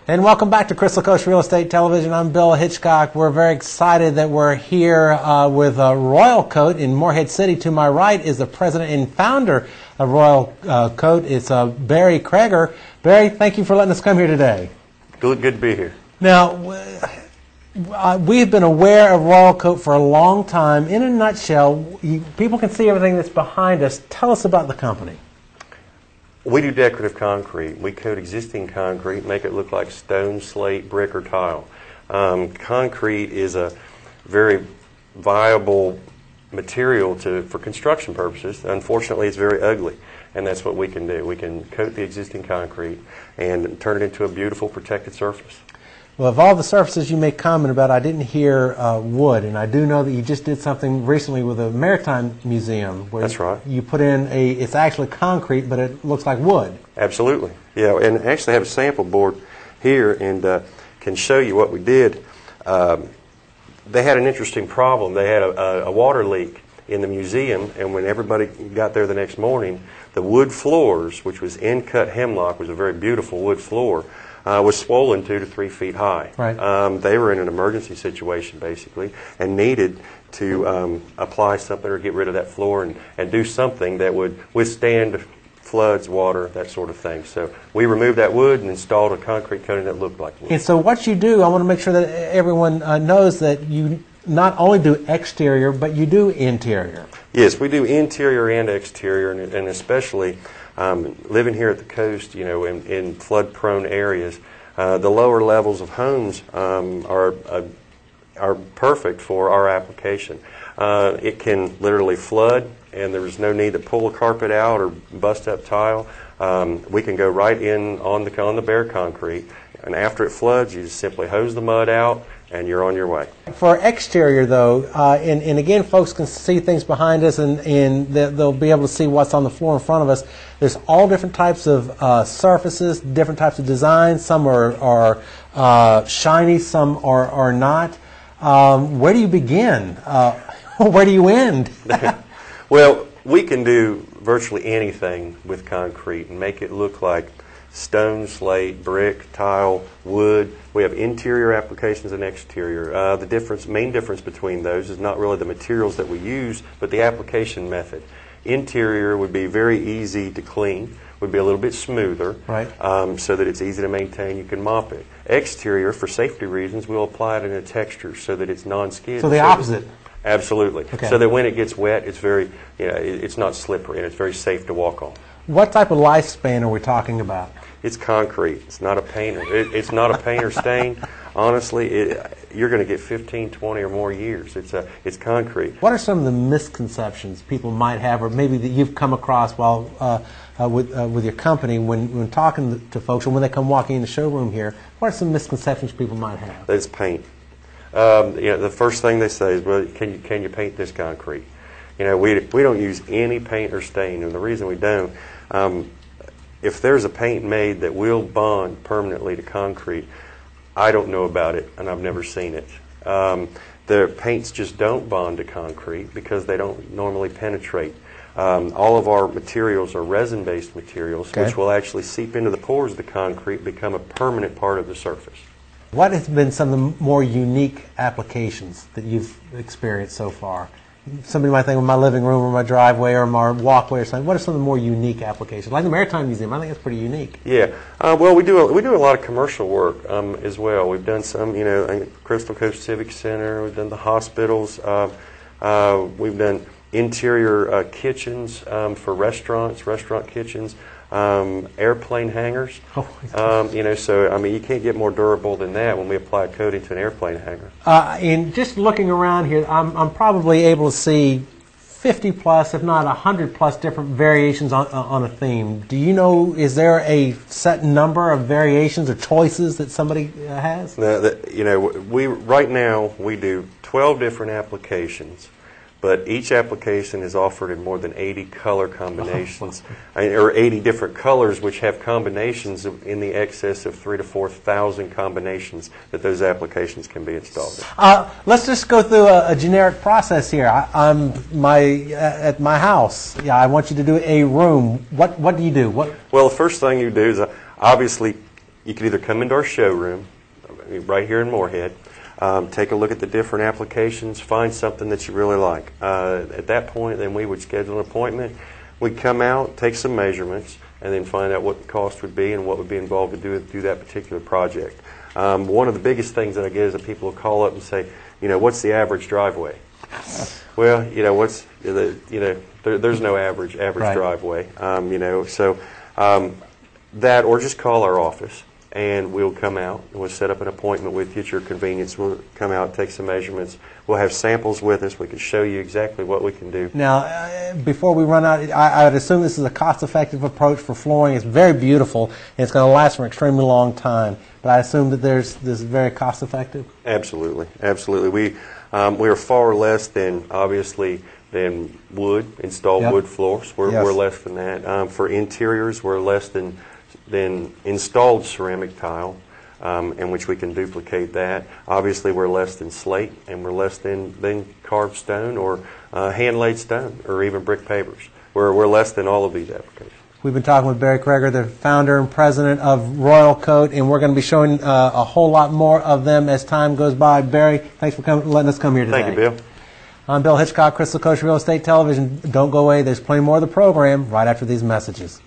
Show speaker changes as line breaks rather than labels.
And welcome back to Crystal Coast Real Estate Television. I'm Bill Hitchcock. We're very excited that we're here with Royal Coat in Morehead City. To my right is the president and founder of Royal Coat. It's Barry Kreger. Barry, thank you for letting us come here today.
Good to be here.
Now, we've been aware of Royal Coat for a long time. In a nutshell, people can see everything that's behind us. Tell us about the company.
We do decorative concrete. We coat existing concrete, make it look like stone, slate, brick, or tile. Concrete is a very viable material for construction purposes. Unfortunately, it's very ugly, and that's what we can do. We can coat the existing concrete and turn it into a beautiful protected surface.
Well, of all the surfaces you make comment about, I didn't hear wood, and I do know that you just did something recently with the Maritime Museum. Where
That's right.
You put in it's actually concrete, but it looks like wood.
Absolutely. Yeah, and actually have a sample board here and can show you what we did. They had an interesting problem. They had a water leak in the museum, and when everybody got there the next morning, the wood floors, which was in-cut hemlock, was a very beautiful wood floor, was swollen 2 to 3 feet high.
Right.
They were in an emergency situation, basically, and needed to apply something or get rid of that floor and do something that would withstand floods, water, that sort of thing. So we removed that wood and installed a concrete coating that looked like wood.
And so what you do, I want to make sure that everyone knows that you not only do exterior, but you do interior.
Yes, we do interior and exterior, and especially living here at the coast, you know, in flood-prone areas, the lower levels of homes are perfect for our application. It can literally flood, and there is no need to pull a carpet out or bust up tile. We can go right in on the bare concrete, and after it floods, you just simply hose the mud out, and you're on your way. For
exterior, though, and again, folks can see things behind us, and they'll be able to see what's on the floor in front of us. There's all different types of surfaces, different types of designs. Some are shiny, some are not. Where do you begin? Where do you end?
Well, we can do virtually anything with concrete and make it look like stone, slate, brick, tile, wood. We have interior applications and exterior. The main difference between those is not really the materials that we use, but the application method. Interior would be very easy to clean, would be a little bit smoother,
right.
So that it's easy to maintain. You can mop it. Exterior, for safety reasons, we'll apply it in a texture so that it's non-skid.
So the opposite.
Absolutely.
Okay.
So that when it gets wet, it's very, it's not slippery and it's very safe to walk on.
What type of lifespan are we talking about?
It's concrete. It's not a painter. It's not a painter stain. Honestly, you're going to get 15, 20 or more years. It's concrete.
What are some of the misconceptions people might have, or maybe that you've come across while with your company when talking to folks, or when they come walking in the showroom here? What are some misconceptions people might have?
That it's paint. The first thing they say is, "Well, can you paint this concrete?" We don't use any paint or stain, and the reason we don't. If there's a paint made that will bond permanently to concrete, I don't know about it, and I've never seen it. The paints just don't bond to concrete because they don't normally penetrate. All of our materials are resin-based materials,
okay,
which will actually seep into the pores of the concrete, become a permanent part of the surface.
What has been some of the more unique applications that you've experienced so far? Somebody might think of my living room or my driveway or my walkway or something. What are some of the more unique applications? Like the Maritime Museum, I think it's pretty unique.
Yeah, well, we do a lot of commercial work as well. We've done some, in Crystal Coast Civic Center. We've done the hospitals. We've done interior kitchens for restaurants, restaurant kitchens. Airplane hangars. So you can't get more durable than that when we apply a coating to an airplane hangar.
And just looking around here, I'm probably able to see 50 plus, if not 100 plus different variations on a theme. Do you know, is there a set number of variations or choices that somebody has?
Right now we do 12 different applications. But each application is offered in more than 80 color combinations, or 80 different colors, which have combinations in the excess of 3,000 to 4,000 combinations that those applications can be installed in.
Let's just go through a generic process here. I'm at my house. Yeah, I want you to do a room. What do you do?
Well, the first thing you do is obviously you can either come into our showroom right here in Moorhead, take a look at the different applications, find something that you really like. At that point, then we would schedule an appointment. We'd come out, take some measurements, and then find out what the cost would be and what would be involved to do that particular project. One of the biggest things that I get is that people will call up and say, what's the average driveway? Well, there's no average
Right.
driveway. That, or just call our office and we'll come out and we'll set up an appointment with you at your convenience. We'll come out, take some measurements. We'll have samples with us. We can show you exactly what we can do.
Now, before we run out, I would assume this is a cost-effective approach for flooring. It's very beautiful, and it's going to last for an extremely long time. But I assume that this is very cost-effective?
Absolutely. Absolutely. We are far less than, obviously, than installed
Yep.
wood floors. We're
Yes.
less than that. For interiors, we're less than installed ceramic tile, in which we can duplicate that. Obviously, we're less than slate, and we're less than carved stone or hand-laid stone, or even brick pavers. We're less than all of these applications.
We've been talking with Barry Kreger, the founder and president of Royal Coat, and we're going to be showing a whole lot more of them as time goes by. Barry, thanks for letting us come here today.
Thank you, Bill.
I'm Bill Hitchcock, Crystal Coast Real Estate Television. Don't go away. There's plenty more of the program right after these messages.